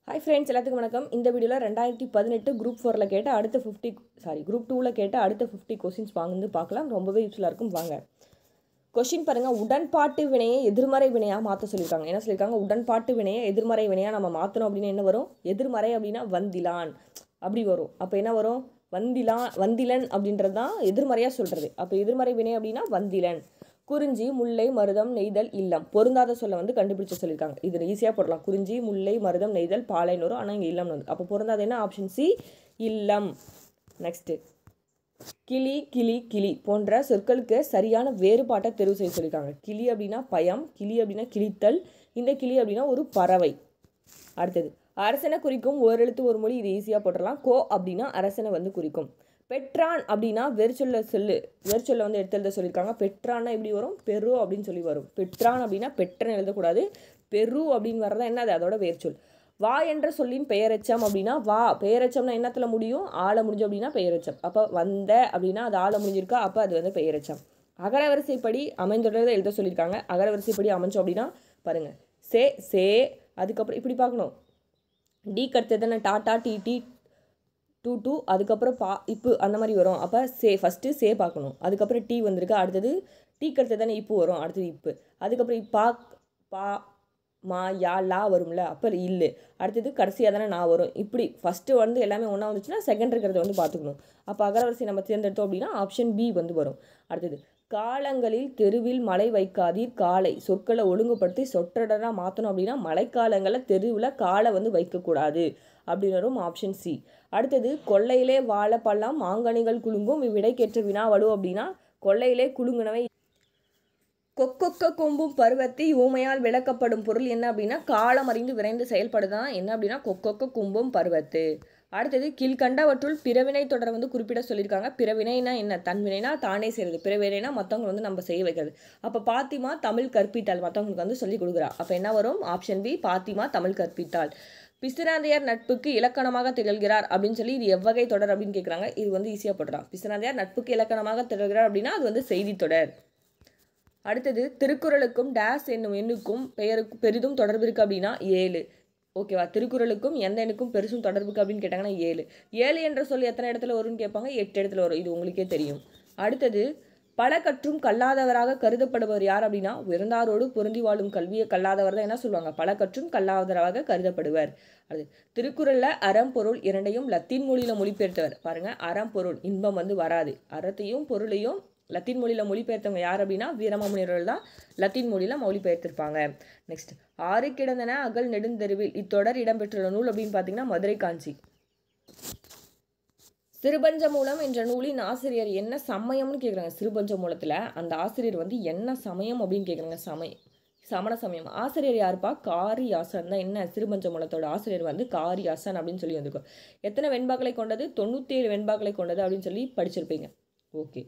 Hi friends, எல்லாத்துக்கும் வணக்கம். இந்த வீடியோவில் 2018 குரூப் 4ல் கேட்ட அடுத்த குரூப் 2ல் கேட்ட அடுத்த 50 கொஸ்டின்ஸ் வாங்கி பார்க்கலாம். ரொம்பவே யூஸ்ஃபுல்லாக இருக்கும். வாங்க கொஸ்டின் பாருங்கள். உடன்பாட்டு வினையை எதிர்மறை வினையாக மாற்ற சொல்லியிருக்காங்க. என்ன சொல்லியிருக்காங்க? உடன்பாட்டு வினையை எதிர்மறை வினையாக நம்ம மாற்றணும் அப்படின்னா என்ன வரும்? எதிர்மறை அப்படின்னா வந்திலான் அப்படி வரும். அப்போ என்ன வரும்? வந்திலன் அப்படின்றது தான் எதிர்மறையாக சொல்கிறது. அப்போ எதிர்மறை வினை அப்படின்னா வந்திலன். குறிஞ்சி, முல்லை, மருதம், நெய்தல், இல்லம். பொருந்தாத சொல்ல வந்து கண்டுபிடிச்ச சொல்லியிருக்காங்க. இது ஈஸியாக போடலாம். குறிஞ்சி, முல்லை, மருதம், நெய்தல், பாலைன்னு வரும். ஆனால் இங்கே இல்லம்னு வந்து. அப்போ பொருந்தாத என்ன? ஆப்ஷன் சி, இல்லம். நெக்ஸ்ட்டு கிளி, கிளி, கிளி போன்ற சொற்களுக்கு சரியான வேறுபாட்டை தேர்வு செய்ய சொல்லியிருக்காங்க. கிளி அப்படின்னா பயம், கிளி அப்படின்னா கிளித்தல், இந்த கிளி அப்படின்னா ஒரு பறவை. அடுத்தது அரசனை குறிக்கும் ஓரெழுத்து ஒரு மொழி. இது ஈஸியாக போட்டுடலாம். கோ அப்படின்னா அரசனை வந்து குறிக்கும். பெற்றான் அப்படின்னா வெறுச்சொல்ல வந்து எடுத்து சொல்லியிருக்காங்க. பெற்றான்னா எப்படி வரும்? பெரு அப்படின்னு சொல்லி வரும். பெற்றான் அப்படின்னா பெற்றன்னு எழுதக்கூடாது. பெரு அப்படின்னு வர்றதா என்ன? அது அதோட வேர்ச்சொல். வா என்ற சொல்லின் பெயரெச்சம் அப்படின்னா வா. பெயரெச்சம்னா என்னத்தில் முடியும்? ஆள முடிஞ்சு அப்படின்னா பெயரெச்சம். அப்போ வந்த அப்படின்னா அது ஆள முடிஞ்சிருக்கா, அப்போ அது வந்து பெயரெச்சம். அகரவரிசைப்படி அமைந்துள்ளதை எழுத சொல்லியிருக்காங்க. அகரவரிசைப்படி அமைச்சோம் அப்படின்னா பாருங்கள், சே, அதுக்கப்புறம் இப்படி பார்க்கணும். டி கடுத்தது தானே டாட்டா, டி, டூ, அதுக்கப்புறம் இப்பு அந்த மாதிரி வரும். அப்போ ஃபஸ்ட்டு சே பார்க்கணும். அதுக்கப்புறம் டி வந்திருக்கு. அடுத்தது டீ கடுத்தது தானே இப்பு வரும். அடுத்தது இப்பு. அதுக்கப்புறம் பா, மா, யா, லா வரும்ல. அப்போ இல்லை. அடுத்தது கடைசியாக தானே நான் வரும். இப்படி ஃபஸ்ட்டு வந்து எல்லாமே ஒன்றா வந்துச்சுன்னா செகண்ட் இருக்கிறத வந்து பார்த்துக்கணும். அப்போ அகரவரிசை நம்ம தேர்ந்தெடுத்தோம் அப்படின்னா ஆப்ஷன் பி வந்து வரும். அடுத்தது காலங்களில் தெருவில் மழை வைக்காதீர் காலை. சொற்களை ஒழுங்குபடுத்தி சொற்றொடராக மாற்றணும் அப்படின்னா மழைக்காலங்களில் தெருவில் காலை வந்து வைக்கக்கூடாது அப்படின்னு வரும். Option C. அடுத்தது கொள்ளையிலே வாழ பல்லாம் மாங்கனிகள் குலுங்கும் இவ்விடைக்கேற்ற வினாவடு அப்படின்னா கொள்ளையிலே குலுங்குனவை. கொக்கொக்க கொம்பும் பருவத்தி ஊமையால் விளக்கப்படும் பொருள் என்ன அப்படின்னா காலம் அறிந்து விரைந்து செயல்படுதான் என்ன அப்படின்னா கொக்கொக்க கொம்பும் பருவத்து. அடுத்தது கீழ்கண்டவற்றுள் பிறவினை தொடர் வந்து குறிப்பிட சொல்லியிருக்காங்க. பிறவினைனா என்ன? தன்வினைனா தானே செய்கிறது. பிறவினைனா மற்றவங்க வந்து நம்ம செய்ய வைக்கிறது. அப்போ பாத்திமா தமிழ் கற்பித்தாள் மற்றவங்களுக்கு வந்து சொல்லி கொடுக்குறா. அப்போ என்ன வரும்? ஆப்ஷன் பி, பாத்திமா தமிழ் கற்பித்தாள். பிசிராந்தையார் நட்புக்கு இலக்கணமாக திகழ்கிறார் அப்படின்னு சொல்லி இது எவ்வகை தொடர் அப்படின்னு கேட்குறாங்க. இது வந்து ஈஸியாக போட்டுறான். பிசிராந்தையார் நட்புக்கு இலக்கணமாக திகழ்கிறார் அப்படின்னா அது வந்து செய்தி தொடர். அடுத்தது திருக்குறளுக்கும் டேஸ் என்னும் எண்ணுக்கும் பெயருக்கும் பெரிதும் தொடர்பு இருக்குது அப்படின்னா 7. ஓகேவா? திருக்குறளுக்கும் எந்த எண்ணுக்கும் பெருசும் தொடர்புக்கு அப்படின்னு கேட்டாங்கன்னா 7 என்ற சொல் எத்தனை இடத்துல வரும்னு கேட்பாங்க? 8 இடத்துல வரும். இது உங்களுக்கே தெரியும். அடுத்தது பல கற்றும் கல்லாதவராக கருதப்படுபவர் யார் அப்படின்னா உயர்ந்தாரோடு பொருந்தி வாழும் கல்வியை கல்லாதவர் தான் என்ன சொல்லுவாங்க? பல கற்றும் கல்லாதவராக கருதப்படுவர். அது திருக்குறளில் அறம் பொருள் இரண்டையும் லத்தீன் மொழியில் மொழிபெயர்த்தவர். பாருங்க, அறம் பொருள் இன்பம் வந்து வராது. அறத்தையும் பொருளையும் லத்தீன் மொழியில் மொழிபெயர்த்தவங்க யார் அப்படின்னா வீரமாமுனிவர்கள் தான் லத்தீன் மொழியில் மொழிபெயர்த்திருப்பாங்க. நெக்ஸ்ட் ஆறு கிடந்தன அகல் நெடுந்தெருவில் இத்தொடர் இடம்பெற்றுள்ள நூல் அப்படின்னு பார்த்தீங்கன்னா மதுரை காஞ்சி. சிறுபஞ்ச மூலம் என்ற நூலின் ஆசிரியர் என்ன சமயம்னு கேட்குறாங்க. சிறுபஞ்ச மூலத்தில் அந்த ஆசிரியர் வந்து என்ன சமயம் அப்படின்னு கேட்குறாங்க. சமண சமயம். ஆசிரியர் யாருப்பா? காரியாசன் தான். என்ன? சிறுபஞ்ச மூலத்தோட ஆசிரியர் வந்து காரியாசன் அப்படின்னு சொல்லி வந்திருக்கோம். எத்தனை வெண்பாக்களை கொண்டது? 97 வெண்பாக்களை கொண்டது அப்படின்னு சொல்லி படிச்சிருப்பீங்க. ஓகே.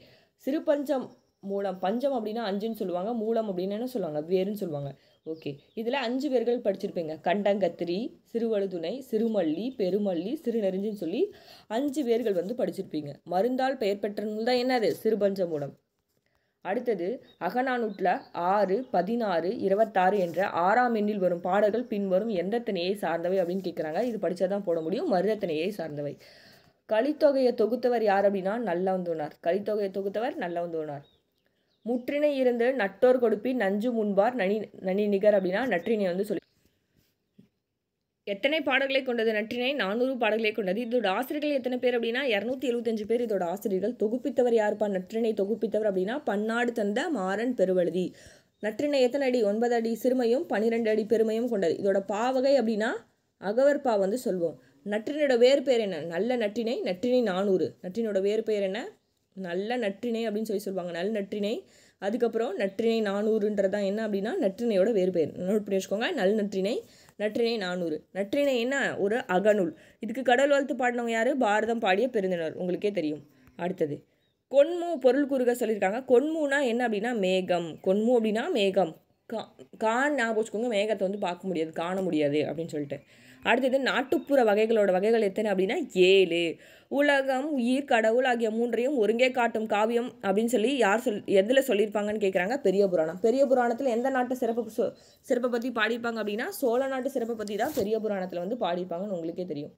சிறுபஞ்சம் மூலம், பஞ்சம் அப்படின்னா 5ன்னு சொல்லுவாங்க, மூலம் அப்படின்னு என்ன சொல்லுவாங்க? வேறுன்னு சொல்லுவாங்க. ஓகே. இதில் 5 பேர்கள் படிச்சிருப்பீங்க. கண்டங்கத்திரி, சிறுவழுதுணை, சிறுமல்லி, பெருமல்லி, சிறுநெருஞ்சின்னு சொல்லி 5 பேர்கள் வந்து படிச்சிருப்பீங்க. மருந்தால் பெயர் பெற்ற நூல் தான் என்னது? சிறுபஞ்ச மூலம். அடுத்தது அகநானூற்றில் 6, 16, 26 என்ற 6ஆம் எண்ணில் வரும் பாடல்கள் பின்வரும் எந்த திணையை சார்ந்தவை அப்படின்னு கேட்குறாங்க. இது படித்தாதான் போட முடியும். மருதத்திணையை சார்ந்தவை. கலித்தொகையை தொகுத்தவர் யார் அப்படின்னா நல்லவந்தோனார். கலித்தொகையை தொகுத்தவர் நல்லவந்தோனார். முற்றினை இருந்து நட்டோர் கொடுப்பி நஞ்சு முன்பார் நனி நிகர் அப்படின்னா நற்றினை வந்து சொல்லி. எத்தனை பாடல்களை கொண்டது நற்றினை? 400 பாடல்களை கொண்டது. இதோட ஆசிரியர்கள் எத்தனை பேர் அப்படின்னா 275 பேர் இதோட ஆசிரியர்கள். தொகுப்பித்தவர் யாருப்பா? நற்றினை தொகுப்பித்தவர் அப்படின்னா பன்னாடு தந்த மாறன் பெருவழுதி. நற்றினை எத்தனை அடி? 9 அடி சிறுமையும் 12 அடி பெருமையும் கொண்டது. இதோட பாவகை அப்படின்னா அகவற்பா வந்து சொல்வோம். நற்றினையோட வேறு பெயர் என்ன? நல்ல நற்றினை, நற்றினை 400. நற்றினோட வேறு பெயர் என்ன? நல்ல நற்றினை அப்படின்னு சொல்லி சொல்லுவாங்க. நல்ல நற்றினை. அதுக்கப்புறம் நற்றினை 400ன்றதான் என்ன அப்படின்னா நற்றினையோட வேறு பெயர். நோட் பண்ணி வச்சுக்கோங்க. நல் நற்றினை, நற்றினை 400. நற்றினை என்ன? ஒரு அகநூல். இதுக்கு கடவுள் வாழ்த்து பாடினவங்க யார்? பாரதம் பாடிய பெருந்தினர். உங்களுக்கே தெரியும். அடுத்தது கொன்மு பொருள் கூறுக சொல்லியிருக்காங்க. கொன்முனா என்ன அப்படின்னா மேகம். கொன்மு அப்படின்னா மேகம். கா கான் ஞாபகம் வச்சுக்கோங்க, மேகத்தை வந்து பார்க்க முடியாது, காண முடியாது அப்படின்னு சொல்லிட்டு. அடுத்தது நாட்டுப்புற வகைகளோட வகைகள் எத்தனை அப்படின்னா 7. உலகம், உயிர், கடவுள் ஆகிய 3ஐயும் ஒருங்கே காட்டும் காவியம் அப்படின்னு சொல்லி யார் எதில் சொல்லியிருப்பாங்கன்னு கேட்குறாங்க. பெரிய புராணம். பெரிய புராணத்தில் எந்த நாட்டு சிறப்பை பற்றி பாடியிருப்பாங்க அப்படின்னா சோழ நாட்டு சிறப்பை பற்றி தான் பெரிய புராணத்தில் வந்து பாடியிருப்பாங்கன்னு உங்களுக்கே தெரியும்.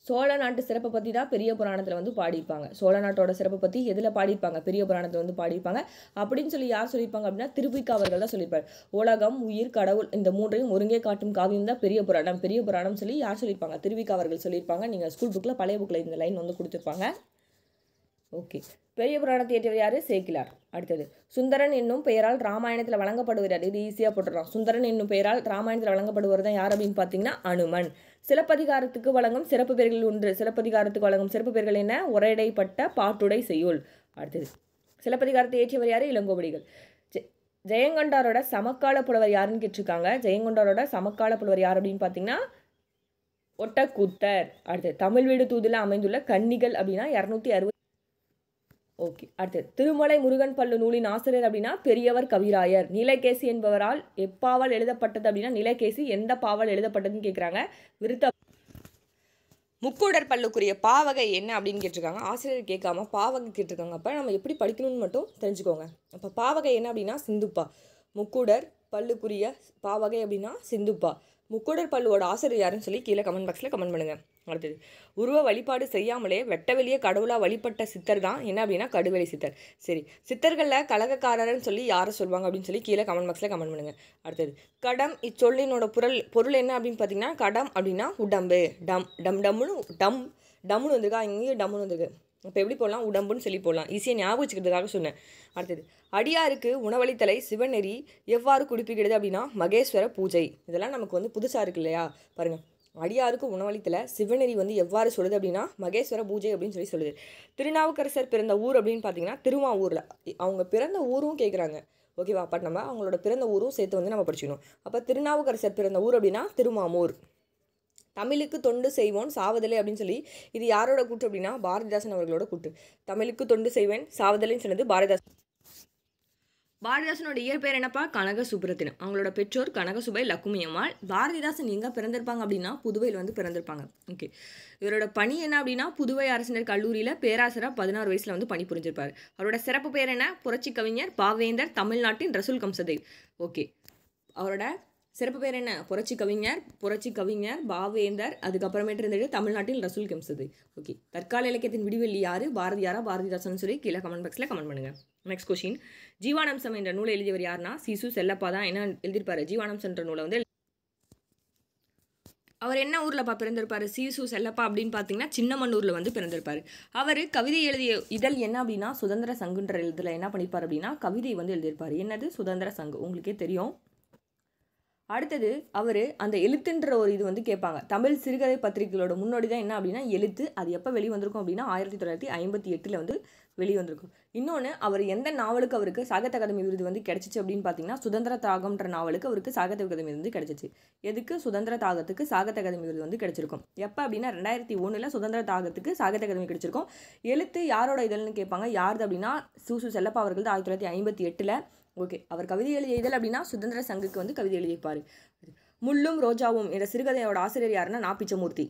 சோழ நாட்டு சிறப்பை பற்றி தான் பெரிய புராணத்தில் வந்து பாடியிருப்பாங்க. சோழ நாட்டோட சிறப்பை பற்றி எதில் பாடியிருப்பாங்க? பெரிய புராணத்தில் வந்து பாடியிருப்பாங்க. அப்படின்னு சொல்லி யார் சொல்லியிருப்பாங்க அப்படின்னா திருவிக்கா அவர்கள் தான் சொல்லியிருப்பார். உலகம், உயிர், கடவுள் இந்த 3ஐயும் ஒருங்கே காட்டும் காவியம் தான் பெரிய புராணம். பெரிய புராணம் சொல்லி யார் சொல்லியிருப்பாங்க? திருவிக்கா அவர்கள் சொல்லியிருப்பாங்க. நீங்கள் ஸ்கூல் புக்கில் பழைய புக்கில் இந்த லைன் வந்து கொடுத்துருப்பாங்க. ஓகே, பெரிய புராணத்தை இயற்றியவர் யார்? சேக்கிலார். அடுத்தது சுந்தரன் என்னும் பெயரால் ராமாயணத்தில் வழங்கப்படுகிறார். இது ஈஸியாக போட்டுடலாம். சுந்தரன் என்னும் பெயரால் ராமாயணத்தில் வழங்கப்படுவர் தான் யார் அப்படின்னு பார்த்தீங்கன்னா அனுமன். சிலப்பதிகாரத்துக்கு வழங்கும் சிறப்பு பெயர்கள் ஒன்று. சிலப்பதிகாரத்துக்கு வழங்கும் சிறப்பு பெயர்கள் என்ன? ஒரடைப்பட்ட பாட்டுடை செய்யுள். அடுத்தது சிலப்பதிகாரத்தை இயற்றியவர் யார்? இளங்கோவடிகள். ஜெயங்கொண்டாரோட சமகால புலவர் யாருன்னு கேட்டிருக்காங்க. ஜெயங்கொண்டாரோட சமகால புலவர் யார் அப்படின்னு பார்த்தீங்கன்னா ஒட்டக்கூத்தர். அடுத்தது தமிழ் வீடு தூதில் அமைந்துள்ள கன்னிகள் அப்படின்னா 260. ஓகே, அடுத்தது திருமலை முருகன் பல்லு நூலின் ஆசிரியர் அப்படின்னா பெரியவர் கவிராயர். நீலகேசி என்பவரால் எப்பாவல் எழுதப்பட்டது அப்படின்னா நீலகேசி எந்த பாவல் எழுதப்பட்டதுன்னு கேட்குறாங்க. விருத்த முக்கூடர் பல்லுக்குரிய பாவகை என்ன அப்படின்னு கேட்டிருக்காங்க. ஆசிரியர் கேட்காம பாவகை கேட்டிருக்காங்க. அப்போ நம்ம எப்படி படிக்கணும்னு மட்டும் தெரிஞ்சுக்கோங்க. அப்போ பாவகை என்ன அப்படின்னா சிந்துப்பா. முக்கூடர் பல்லுக்குரிய பாவகை அப்படின்னா சிந்துப்பா. முக்கூடர் பல்லுவோட ஆசிரியர் யாருன்னு சொல்லி கீழே கமெண்ட் பாக்ஸில் கமெண்ட் பண்ணுங்கள். அடுத்தது உருவ வழிபாடு செய்யாமலே வெட்ட வெளியே கடவுளாக வழிபட்ட சித்தர் தான் என்ன அப்படின்னா கடுவெளி சித்தர். சரி, சித்தர்களில் கலகக்காரர்னு சொல்லி யாரை சொல்லுவாங்க அப்படின்னு சொல்லி கீழே கமெண்ட் பாக்ஸில் கமெண்ட் பண்ணுங்கள். அடுத்தது கடம் இச்சொல்லினோட பொருள் என்ன அப்படின்னு பார்த்தீங்கன்னா கடம் அப்படின்னா உடம்பு. டம்முன்னு வந்திருக்கா, இங்கேயும் டம்முன்னு வந்திருக்கு. இப்போ எப்படி போடலாம்? உடம்புன்னு சொல்லி போடலாம். ஈஸியாக ஞாபகம் வச்சுக்கிறதுக்காக சொன்னேன். அடுத்தது அடியாருக்கு உணவளித்தலை சிவநெறி எவ்வாறு குறிப்பிடுகிறது அப்படின்னா மகேஸ்வர பூஜை. இதெல்லாம் நமக்கு வந்து புதுசாக இருக்கு இல்லையா? பாருங்கள், அடியாருக்கு உணவளித்தலை சிவநெறி வந்து எவ்வாறு சொல்லுது அப்படின்னா மகேஸ்வர பூஜை அப்படின்னு சொல்லி சொல்லுது. திருநாவுக்கரசர் பிறந்த ஊர் அப்படின்னு பார்த்தீங்கன்னா திருவாவூரில். அவங்க பிறந்த ஊரும் கேட்குறாங்க. ஓகேவா? அப்போ நம்ம அவங்களோட பிறந்த ஊரும் சேர்த்து வந்து நம்ம படிச்சுக்கணும். அப்போ திருநாவுக்கரசர் பிறந்த ஊர் அப்படின்னா திருமாமூர். தமிழுக்கு தொண்டு செய்வோன் சாவதலை அப்படின்னு சொல்லி இது யாரோட கூட்டு அப்படின்னா பாரதிதாசன் அவர்களோட கூட்டு. தமிழுக்கு தொண்டு செய்வேன் சாவதலைன்னு சொன்னது பாரதிதாசன். பாரதிதாசனோட இயற்பெயர் என்னப்பா? கனக சுப்ரத்தினம். அவங்களோட பெற்றோர் கனகசுபை லக்குமி அம்மாள். பாரதிதாசன் எங்கே பிறந்திருப்பாங்க அப்படின்னா புதுவையில் வந்து பிறந்திருப்பாங்க. ஓகே, இவரோட பணி என்ன அப்படின்னா புதுவை அரசினர் கல்லூரியில் பேராசிரியராக 16 வயசில் வந்து பணி புரிஞ்சிருப்பார். அவரோட சிறப்பு பெயர் என்ன? புரட்சி கவிஞர் பாவேந்தர், தமிழ்நாட்டின் ரசூல் கம்சதேவ். ஓகே, அவரோட சிறப்பு பேர் என்ன? புரட்சி கவிஞர் பாவேந்தர். அதுக்கப்புறமேட்டு இருந்துட்டு தமிழ்நாட்டில் ரசூல் கம்சதேவ். ஓகே, தற்கால இலக்கியத்தின் விடிவெள்ளி யார்? பாரதியாரா பாரதிதாசன் சொல்லி கீழே கமெண்ட் பாக்ஸில் கமெண்ட் பண்ணுங்கள். நெக்ஸ்ட் கொஸ்டின், ஜீவானம்சம் என்ற நூலை எழுதியவர் யாருன்னா சிசு செல்லப்பா தான் என்ன எழுதியிருப்பாரு? ஜீவானம்சம் என்ற நூலை வந்து அவர் என்ன ஊரில்ப்பா பிறந்திருப்பார்? சிசு செல்லப்பா அப்படின்னு பார்த்தீங்கன்னா சின்னமன்னூரில் வந்து பிறந்திருப்பார். அவர் கவிதை எழுதிய இதழ் என்ன அப்படின்னா சுதந்திர சங்குன்ற இதில் என்ன பண்ணியிருப்பார் அப்படின்னா கவிதை வந்து எழுதியிருப்பார். என்னது? சுதந்திர சங்கு. உங்களுக்கே தெரியும். அடுத்தது அவர் அந்த எழுத்துன்ற ஒரு இது வந்து கேட்பாங்க. தமிழ் சிறுகதை பத்திரிகைகளோட முன்னோடி தான் என்ன அப்படின்னா எழுத்து. அது எப்போ வெளிவந்திருக்கும் அப்படின்னா 1958 வந்து வெளிவந்திருக்கும். இன்னொன்று, அவர் எந்த நாவலுக்கு அவருக்கு சாகித்ய அகாதமி விருது வந்து கிடைச்சிச்சு அப்படின்னு பார்த்தீங்கன்னா சுதந்திர தாகம்ன்ற நாவலுக்கு அவருக்கு சாகித்ய அகாதமி விருது கிடைச்சிச்சு. எதுக்கு? சுதந்திர தாகத்துக்கு சாகித்ய அகாதமி விருது வந்து கிடைச்சிருக்கும். எப்போ அப்படின்னா 2001 சுதந்திர தாகத்துக்கு சாகித்ய அகாதமி கிடைச்சிருக்கும். எழுத்து யாரோட இதழ்னு கேட்பாங்க. யாருது அப்படின்னா சிசு செல்லப்பா அவர்கள் தான் 1958. ஓகே, அவர் கவிதை எழுதிய இதழ் அப்படின்னா சுதந்திர சங்குக்கு வந்து கவிதை எழுதியிருப்பார். முள்ளும் ரோஜாவும் என்ற சிறுகதையோட ஆசிரியர் யாருன்னா நா. பிச்சமூர்த்தி.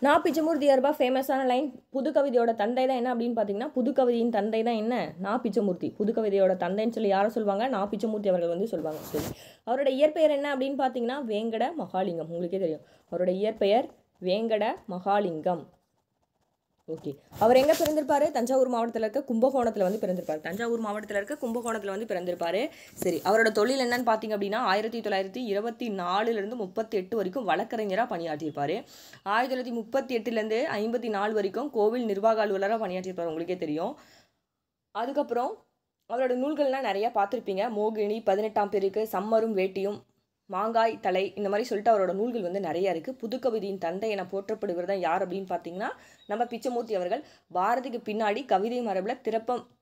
நா. பிச்சமூர்த்தி யாருப்பா? ஃபேமஸான லைன் புது கவிதையோட தந்தை தான் என்ன அப்படின்னு பார்த்தீங்கன்னா புது கவிதையின் தந்தை தான் என்ன? நா. பிச்சமூர்த்தி. புது கவிதையோட தந்தைன்னு சொல்லி யாரை சொல்லுவாங்க? நா. பிச்சமூர்த்தி அவர்கள் வந்து சொல்லுவாங்க. சரி, அவரோட இயற்பெயர் என்ன அப்படின்னு பார்த்தீங்கன்னா வேங்கட மகாலிங்கம். உங்களுக்கே தெரியும் அவரோட இயற்பெயர் வேங்கட மகாலிங்கம். ஓகே, அவர் எங்கே பிறந்திருப்பார்? தஞ்சாவூர் மாவட்டத்தில் இருக்க கும்பகோணத்தில் வந்து பிறந்திருப்பார். வந்து பிறந்திருப்பார். சரி, அவரோட தொழில் என்னன்னு பார்த்தீங்க அப்படின்னா 1924 38 வரைக்கும் வழக்கறிஞராக பணியாற்றியிருப்பார். 1938 54 வரைக்கும் கோவில் நிர்வாக அலுவலராக பணியாற்றியிருப்பார். உங்களுக்கே தெரியும். அதுக்கப்புறம் அவரோட நூல்கள்லாம் நிறையா பார்த்துருப்பீங்க. மோகினி, 18ஆம் பெருக்கு, சம்மரும் வேட்டியும், மாங்காய் தலை, இந்த மாதிரி சொல்லிட்டு அவரோட நூல்கள் வந்து நிறையா இருக்குது. புதுக்கவிதையின் தந்தை என போற்றப்படுகிறது தான் யார் அப்படின்னு பார்த்தீங்கன்னா நம்ம பிச்சமூர்த்தி அவர்கள். பாரதிக்கு பின்னாடி கவிதை மரபில்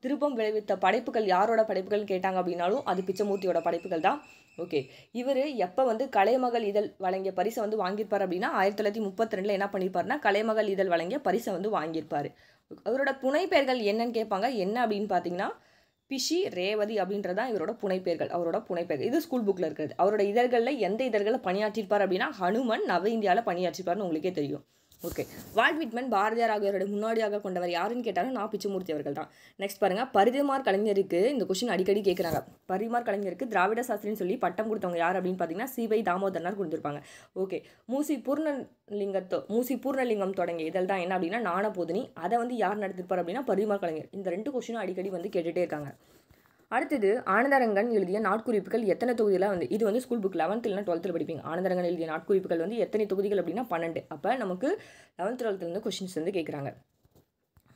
திருப்பம் விளைவித்த படைப்புகள் யாரோட படைப்புகள்னு கேட்டாங்க அப்படின்னாலும் அது பிச்சமூர்த்தியோட படைப்புகள் தான். ஓகே, இவர் எப்போ வந்து கலைமகள் இதழ் வழங்கிய பரிசை வந்து வாங்கியிருப்பார் அப்படின்னா 1932 என்ன பண்ணியிருப்பாருன்னா கலைமகள் இதழ் வழங்கிய பரிசை வந்து வாங்கியிருப்பார். அவரோட புனை பெயர்கள் என்னன்னு கேட்பாங்க. என்ன அப்படின்னு பார்த்தீங்கன்னா பிஷி ரேவதி அப்படின்றதான் இவரோட புனைப்பெயர்கள், அவரோட புனைப்பெயர்கள். இது ஸ்கூல் புக்கில் இருக்கிறது. அவரோட இதழ்களில் எந்த இதழ்களில் பணியாற்றிருப்பார் அப்படின்னா ஹனுமன் நவ இந்தியாவில் பணியாற்றிருப்பார்னு உங்களுக்கே தெரியும். ஓகே, வால்ட் விட்மன் பாரதியார் ஆகியோரோட முன்னாடியாக கொண்டவர் யாருன்னு கேட்டாலும் நான் பிச்சமூர்த்தி அவர்கள் தான். நெக்ஸ்ட் பாருங்கள், பரிதிமார் கலைஞருக்கு இந்த கொஸ்டின் அடிக்கடி கேட்குறாங்க. பரிதிமார் கலைஞருக்கு திராவிட சாஸ்திரின்னு சொல்லி பட்டம் கொடுத்தவங்க யார் அப்படின்னு பார்த்தீங்கன்னா சிவை தாமோதரனார் கொடுத்துருப்பாங்க. ஓகே, மூசி பூர்ணலிங்கம் தொடங்கிய இதழ் தான் என்ன அப்படின்னா ஞானபோதினி. அதை வந்து யார் நடத்திருப்பார் அப்படின்னா பரிதிமார் கலைஞர். இந்த 2 கொஸ்டினும் அடிக்கடி வந்து கேட்டுகிட்டே இருக்காங்க. அடுத்தது, ஆனந்தரங்கன் எழுதிய நாட்குறிப்புகள் எத்தனை தொகுதியில் வந்து இது வந்து ஸ்கூல் புக் 11th இல்லைனா 12th படிப்பீங்க. ஆனந்தரங்கன் எழுதிய நாட்குறிப்புகள் வந்து எத்தனை தொகுதிகள் அப்படின்னா 12. அப்போ நமக்கு 11th 12th கொஸ்டின்ஸ் வந்து கேட்குறாங்க.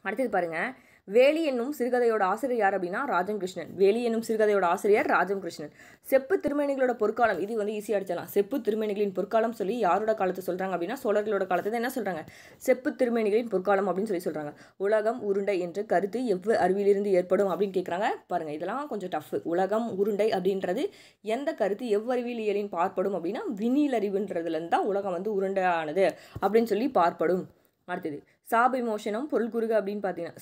அடுத்தது பாருங்கள், வேலி என்னும் சிறுகதையோட ஆசிரியர் யார் அப்படின்னா ராஜம் கிருஷ்ணன். வேலி என்னும் சிறுகதையோட ஆசிரியர் ராஜம் கிருஷ்ணன். செப்பு திருமேனிகளோட பொற்காலம், இது வந்து ஈஸியாக அடிச்சிடலாம். செப்பு திருமேனிகளின் பொற்காலம் சொல்லி யாரோட காலத்தை சொல்கிறாங்க அப்படின்னா சோழர்களோட காலத்தை தான் என்ன சொல்கிறாங்க, செப்பு திருமேனிகளின் பொற்காலம் அப்படின்னு சொல்லி சொல்கிறாங்க. உலகம் உருண்டை என்ற கருத்து அறிவிலிருந்து ஏற்படும் அப்படின்னு கேட்குறாங்க. பாருங்கள், இதெல்லாம் கொஞ்சம் டஃப். உலகம் உருண்டை அப்படின்றது எந்த கருத்து எவ்வறிவியலின் பார்ப்படும் அப்படின்னா விண்ணிலறிவுன்றதுலேருந்து தான் உலகம் வந்து உருண்டையானது அப்படின்னு சொல்லி பார்ப்படும். அடுத்தது, சாபிமோஷனம் பொருள் குறுக அப்படின்னு பார்த்தீங்கன்னா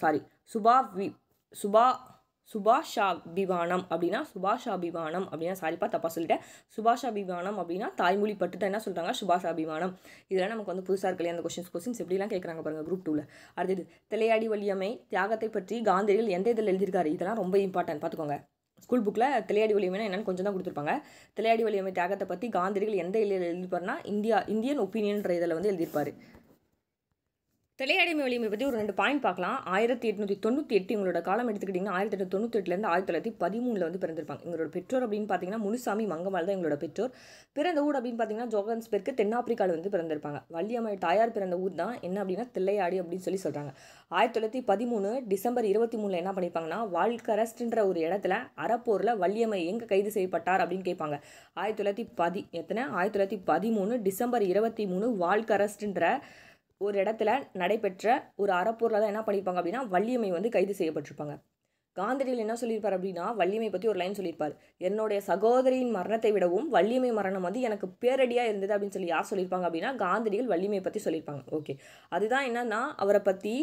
சுபாஷாபிமானம் அப்படின்னா சாரிப்பா தப்பா சொல்லிட்டேன். சுபாஷாபிமானம் அப்படின்னா தாய்மொழி பட்டு தான் என்ன சொல்கிறாங்க சுபாஷாபிமானம். இதெல்லாம் நமக்கு வந்து புதுசாக இருக்கலையே அந்த கொஸ்டின்ஸ் எப்படிலாம் கேட்குறாங்க பாருங்கள் குரூப் 2ல். அடுத்தது, திளையாடி வலியமை தியாகத்தை பற்றி காந்தியடிகள் எந்த இதில் எழுதியிருக்காரு, இதெல்லாம் ரொம்ப இம்பார்ட்டன்ட் பார்த்துக்கோங்க. ஸ்கூல் புக்கில் திளையாடி வலியமைனா என்னென்னு கொஞ்சம் தான் கொடுத்துருப்பாங்க. திளையாடி வலியமை தியாகத்தை பற்றி காந்தியடிகள் எந்த இதில் எழுதியிருப்பாருன்னா இந்தியன் ஒப்பீனியன்ற இதில் வந்து எழுதியிருப்பார். திளையாடி வலிமை பற்றி ஒரு 2 பாயிண்ட் பார்க்கலாம். 1898 இவங்களோட காலம் எடுத்துக்கிட்டிங்கன்னா 1898 1913 வந்து பிறந்திருப்பாங்க. எங்களோட பெற்றோர் அப்படின்னு பார்த்தீங்கன்னா முனுசாமி மங்கம்மாள் தான் எங்களோட பெற்றோர். பிறந்த ஊர் அப்படின்னு பார்த்தீங்கன்னா ஜோகன்ஸ்பெர்க் தென்னாப்பிரிக்காவில் வந்து பிறந்திருப்பாங்க. வள்ளியம்மை தாயார் பிறந்த ஊர் தான் என்ன அப்படின்னா தில்லையாடி அப்படின்னு சொல்லி சொல்கிறாங்க. 1913 டிசம்பர் 23 என்ன பண்ணியிருப்பாங்கன்னா வால்கரஸ்ட்ன்ற ஒரு இடத்துல அறப்போரில் வள்ளியம்மை எங்கே கைது செய்யப்பட்டார் அப்படின்னு கேட்பாங்க. 1913 டிசம்பர் 23 வால்கரஸ்ட்ன்ற ஒரு இடத்துல நடைபெற்ற ஒரு அறப்போரில் தான் என்ன பண்ணியிருப்பாங்க அப்படின்னா வள்ளியம்மை வந்து கைது செய்யப்பட்டிருப்பாங்க. காந்தியடிகள் என்ன சொல்லியிருப்பார் அப்படின்னா வள்ளியம்மை பற்றி ஒரு லைன் சொல்லியிருப்பார். என்னுடைய சகோதரியின் மரணத்தை விடவும் வள்ளியம்மை மரணம் வந்து எனக்கு பேரடியாக இருந்தது அப்படின்னு சொல்லி யார் சொல்லியிருப்பாங்க அப்படின்னா காந்தியடிகள் வள்ளியம்மை பற்றி சொல்லியிருப்பாங்க. ஓகே, அதுதான் என்னன்னா அவரை பற்றி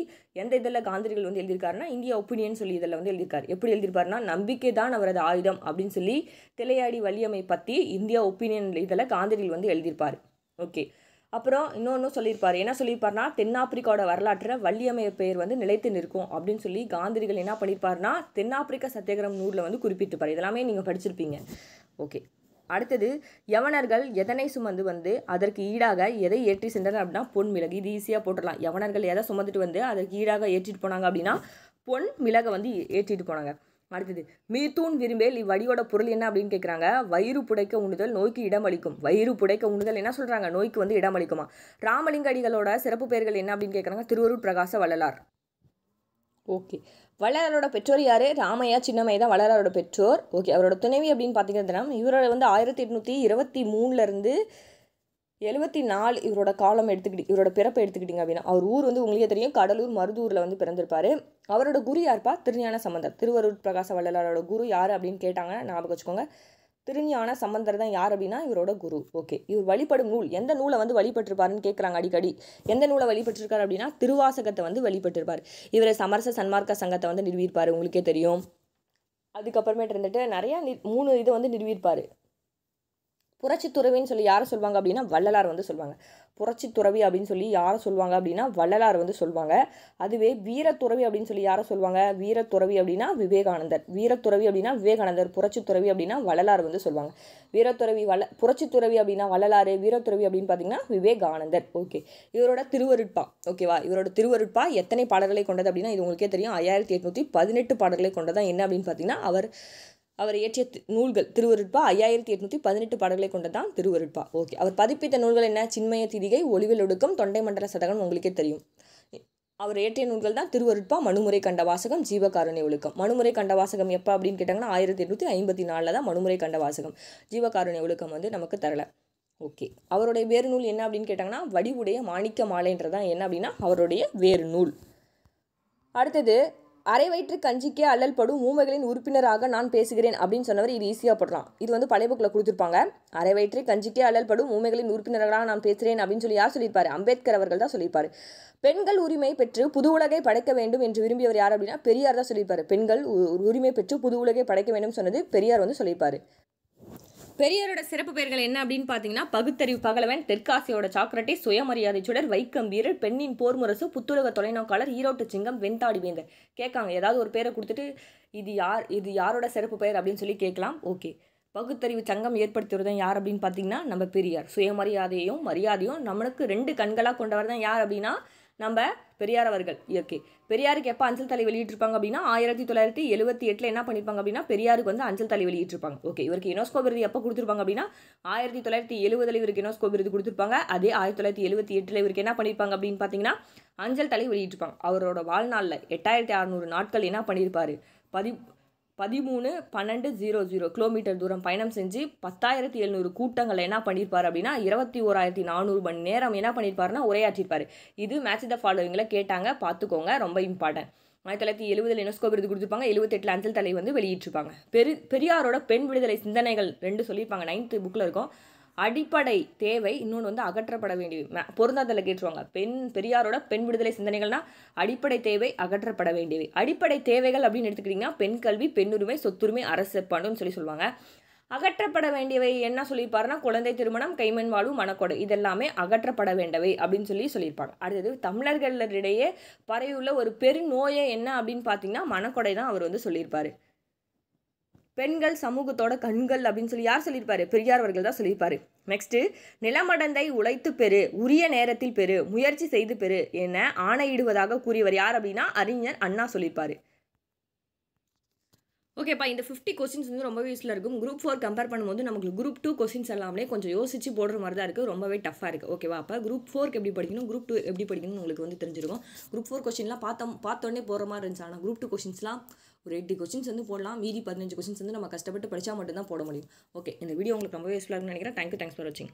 எந்த இதில் காந்தியடிகள் வந்து எழுதியிருக்காருன்னா இந்தியா ஒப்பீனியன் சொல்லி இதில் வந்து எழுதியிருக்காரு. எப்படி எழுதியிருப்பாருன்னா நம்பிக்கை தான் அவரது ஆயுதம் அப்படின்னு சொல்லி திளையாடி வள்ளியம்மை பற்றி இந்தியா ஒப்பீனியன் இதில் காந்தியடிகள் வந்து எழுதியிருப்பார். ஓகே, அப்புறம் இன்னொன்று சொல்லியிருப்பார். என்ன சொல்லியிருப்பார்னா தென்னாப்பிரிக்காவோட வரலாற்றில் வள்ளியம்மை பெயர் வந்து நிலைத்து நிற்கும் அப்படின்னு சொல்லி காந்தியடிகள் என்ன பண்ணியிருப்பார்னா தென்னாப்பிரிக்க சத்தியாகிரகம் நூலில் வந்து குறிப்பிட்டிருப்பார். இதெல்லாமே நீங்கள் படிச்சிருப்பீங்க. ஓகே, அடுத்தது, யவனர்கள் எதனை சுமந்து வந்து அதற்கு ஈடாக எதை ஏற்றி சென்றனர் அப்படின்னா பொன் மிளகு. இது ஈஸியாக போட்டுடலாம். யவனர்கள் எதை சுமந்துட்டு வந்து அதற்கு ஈடாக ஏற்றிட்டு போனாங்க அப்படின்னா பொன் மிளகை வந்து ஏற்றிட்டு போனாங்க. அடுத்தது, மீத்தூன் விரும்பேல் இவ்வடியோட பொருள் என்ன அப்படின்னு கேட்குறாங்க. வயிறு புடைக்க உண்ணுதல் நோய்க்கு இடமளிக்கும். வயிறு புடைக்க உண்ணுதல் என்ன சொல்கிறாங்க, நோய்க்கு வந்து இடமளிக்குமா. ராமலிங்க அடிகளோட சிறப்பு பெயர்கள் என்ன அப்படின்னு கேட்குறாங்க. திருவருட் பிரகாச வள்ளலார். ஓகே, வள்ளலாரோட பெற்றோர் யார், ராமையா சின்னம்மை தான் வள்ளலாரோட பெற்றோர். ஓகே, அவரோட துணைவி அப்படின்னு பார்த்தீங்கன்னா இவரோட வந்து 1823 74 இவரோட காலம் இவரோட பிறப்பை எடுத்துக்கிட்டிங்க அப்படின்னா அவர் ஊர் வந்து உங்களுக்கே தெரியும் கடலூர் மருதூரில் வந்து பிறந்திருப்பார். அவரோட குரு யார்ப்பா, திருஞான சம்பந்தர். திருவருட் பிரகாச வள்ளலாரோட குரு யார் அப்படின்னு கேட்டாங்க, ஞாபகம் வச்சுக்கோங்க. திருஞான சம்பந்தர் தான் யார் அப்படின்னா இவரோட குரு. ஓகே, இவர் வழிபடும் நூல் எந்த நூலை வந்து வழிபட்டிருப்பாருன்னு கேட்குறாங்க அடிக்கடி. எந்த நூலை வழிபட்டிருக்காரு அப்படின்னா திருவாசகத்தை வந்து வழிபட்டிருப்பார். இவரை சமரச சன்மார்க்க சங்கத்தை வந்து நிறுவியிருப்பார், உங்களுக்கே தெரியும். அதுக்கப்புறமேட்டு இருந்துட்டு நிறையா 3 இது வந்து நிறுவியிருப்பார். புரட்சி துறவின்னு சொல்லி யாரை சொல்லுவாங்க அப்படின்னா வள்ளலார் வந்து சொல்லுவாங்க. புரட்சி துறவி அப்படின்னு சொல்லி யாரை சொல்லுவாங்க அப்படின்னா வள்ளலார் வந்து சொல்லுவாங்க. அதுவே வீரத்துறவி அப்படின்னு சொல்லி யாரை சொல்லுவாங்க, வீரத்துறவி அப்படின்னா விவேகானந்தர். வீரத்துறவி அப்படின்னா விவேகானந்தர். புரட்சி துறவி அப்படின்னா வள்ளலார் வந்து சொல்லுவாங்க. புரட்சி துறவி அப்படின்னா வள்ளலார், வீரத்துறவி அப்படின்னு பார்த்தீங்கன்னா விவேகானந்தர். ஓகே, இவரோட திருவருட்பா. ஓகேவா, இவரோட திருவருட்பா எத்தனை பாடல்களை கொண்டது அப்படின்னா இது உங்களுக்கே தெரியும் 5818 பாடல்களை கொண்டதான். என்ன அப்படின்னு பார்த்தீங்கன்னா அவர் இயற்றிய நூல்கள் திருவருட்பா 5818 பாடல்களை கொண்டதான் திருவருட்பா. ஓகே, அவர் பதிப்பித்த நூல்கள் என்ன, சின்மய தீதிகை, ஒளிவில் ஒடுக்கம், தொண்டை மண்டல சதகம் உங்களுக்கே தெரியும். அவர் இயற்றிய நூல்கள் தான் திருவருட்பா, மனுமுறை கண்ட வாசகம், ஜீவகாருண்ய ஒழுக்கம். மனுமுறை கண்ட வாசகம் எப்போ அப்படின்னு கேட்டாங்கன்னா 1854 தான் மனுமுறை கண்ட வாசகம். ஜீவகாருண்ய ஒழுக்கம் வந்து நமக்கு தரல. ஓகே, அவருடைய வேறு நூல் என்ன அப்படின்னு கேட்டாங்கன்னா வடிவுடைய மாணிக்க மாலைன்றதான் என்ன அப்படின்னா அவருடைய வேறு நூல். அடுத்தது, அரை வயிற்று கஞ்சிக்கே அல்லல் படும் ஊமைகளின் உறுப்பினராக நான் பேசுகிறேன் அப்படின்னு சொன்னவர் இது ஈஸியாக போடலாம். இது வந்து பழைய புக்கில் கொடுத்துருப்பாங்க. அரை வயிற்று கஞ்சிக்கே அல்லல் படும் ஊமைகளின் உறுப்பினராக நான் பேசுகிறேன் அப்படின்னு சொல்லி யார் சொல்லியிருப்பாரு? அம்பேத்கர் அவர்கள் தான் சொல்லியிருப்பாரு. பெண்கள் உரிமை பெற்று புது உலகை படைக்க வேண்டும் என்று விரும்பியவர் யார் அப்படின்னா பெரியார் தான் சொல்லியிருப்பாரு. பெண்கள் உரிமை பெற்று புது உலகை படைக்க வேண்டும் சொன்னது பெரியார் வந்து சொல்லியிருப்பாரு. பெரியாரோட சிறப்பு பெயர்கள் என்ன அப்படின்னு பார்த்தீங்கன்னா பகுத்தறிவு பகலவன், தெற்காசியோட சாக்ரட்டி, சுயமரியாதை சுடர், வைக்கம் வீரர், பெண்ணின் போர் முரசு, புத்துலக தொலைநோக்காளர், ஈரோட்டு சிங்கம், வெண்தாடி வேந்தர். கேட்காங்க ஏதாவது ஒரு பேரை கொடுத்துட்டு இது யாரோட சிறப்பு பெயர் அப்படின்னு சொல்லி கேட்கலாம். ஓகே, பகுத்தறிவு சங்கம் ஏற்படுத்துவது யார் அப்படின்னு பார்த்தீங்கன்னா நம்ம பெரியார். சுயமரியாதையும் மரியாதையும் நம்மளுக்கு 2 கண்களாக கொண்டவர் தான் யார் அப்படின்னா நம்ம பெரியார் அவர்கள். ஓகே, பெரியாருக்கு எப்போ அஞ்சல் தலை வெளியிட்டிருப்பாங்க அப்படின்னா 1978 என்ன பண்ணியிருப்பாங்க அப்படின்னா பெரியாருக்கு வந்து அஞ்சல் தலை வெளியிட்டிருப்பாங்க. ஓகே, இவருக்கு யுனெஸ்கோ விருது எப்போ கொடுத்துருப்பாங்க அப்படின்னா 1970 இவருக்கு யுனெஸ்கோ விருது கொடுத்துருப்பாங்க. அதே 1978 இவருக்கு என்ன பண்ணியிருப்பாங்க அப்படின்னு பார்த்தீங்கன்னா அஞ்சல் தலை வெளியிட்டிருப்பாங்க. அவரோட வாழ்நாளில் 8600 நாட்கள் என்ன பண்ணியிருப்பாரு? 13.1200 கிலோமீட்டர் தூரம் பயணம் செஞ்சு 10,700 கூட்டங்கள் என்ன பண்ணியிருப்பார் அப்படின்னா 21,400 மணி நேரம் என்ன பண்ணியிருப்பாருன்னா உரையாற்றிருப்பார். இது மேட்ச் த ஃபாலோவிங்கில் கேட்டாங்க, பார்த்துக்கோங்க, ரொம்ப இம்பார்ட்டன்ட். 1970 யுனெஸ்கோ விருது கொடுத்துருப்பாங்க. 78 அஞ்சல் தலை வந்து வெளியிட்டிருப்பாங்க. பெரியாரோட பெண் விடுதலை சிந்தனைகள் 2 சொல்லியிருப்பாங்க. 9th புக்கில் இருக்கும். அடிப்படை தேவை, இன்னொன்று வந்து அகற்றப்பட வேண்டியவை. பொருந்தாதல கேட்டுருவாங்க. பெரியாரோட பெண் விடுதலை சிந்தனைகள்னா அடிப்படை தேவை, அகற்றப்பட வேண்டியவை. அடிப்படை தேவைகள் அப்படின்னு எடுத்துக்கிட்டிங்கன்னா பெண் கல்வி, பெண்ணுரிமை, சொத்துரிமை, அரசு பண்டுன்னு சொல்லுவாங்க. அகற்றப்பட வேண்டியவை என்ன சொல்லியிருப்பாருன்னா குழந்தை திருமணம், கைமண் வாழ்வு, மணக்கொடை, இதெல்லாமே அகற்றப்பட வேண்டவை அப்படின்னு சொல்லியிருப்பாங்க. அடுத்தது தமிழர்களிடையே பரவியுள்ள ஒரு பெருநோயை என்ன அப்படின்னு பார்த்தீங்கன்னா மணக்கொடை தான் அவர் வந்து சொல்லியிருப்பாரு. பெண்கள் சமூகத்தோட கண்கள் அப்படின்னு சொல்லி யார் சொல்லியிருப்பாரு? பெரியார் அவர்கள் தான் சொல்லியிருப்பாரு. நெக்ஸ்ட்டு, நிலமடந்தை உழைத்து பெறு, உரிய நேரத்தில் பெறு, முயற்சி செய்து பெறு என ஆணையிடுவதாக கூறியவர் யார் அப்படின்னா அறிஞர் அண்ணா சொல்லியிருப்பாரு. ஓகேப்பா, இந்த 50 கொஸ்டின்ஸ் வந்து ரொம்பவே யூஸ்ஃபுல்லாக இருக்கும். குரூப் 4 கம்பேர் பண்ணும்போது நமக்கு குரூப் 2 கொஸ்டின்ஸ் எல்லாமே கொஞ்சம் யோசிச்சு போடுற மாதிரி தான் இருக்குது. ரொம்பவே டஃப்பாக இருக்குது. ஓகேவா? அப்போ குரூப் 4க்கு எப்படி படிக்கணும், குரூப் 2 எப்படி படிக்கணும்னு உங்களுக்கு வந்து தெரிஞ்சிருக்கும். குரூப் 4 கொஸ்டின்லாம் பார்த்தோன்னே போகிற மாதிரி இருந்துச்சு. ஆனால் குரூப் 2 கொஸ்டின்ஸ்லாம் ஒரு 80 கொஸ்டின்ஸ் வந்து போடலாம். மீதி 15 கொஸ்டின்ஸ் வந்து நம்ம கஷ்டப்பட்டு படித்தா மட்டும்தான் போட முடியும். ஓகே, இந்த வீடியோ உங்களுக்கு ரொம்பவே யூஸ்ஃபுல்லாக இருக்குன்னு நினைக்கிறேன். தேங்க்ஸ் ஃபார் வாட்சிங்.